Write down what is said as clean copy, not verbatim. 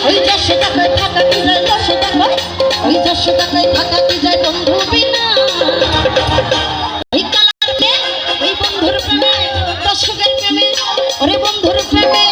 ওই 400 টাকায় থাকা কি যায় 400 টাকায়, ওই 400 টাকায় থাকা কি যায় বন্ধু বিনা। ওই কালার ওই বন্ধুর প্রেমে, দর্শকের প্রেমে, ওরে বন্ধুর প্রেমে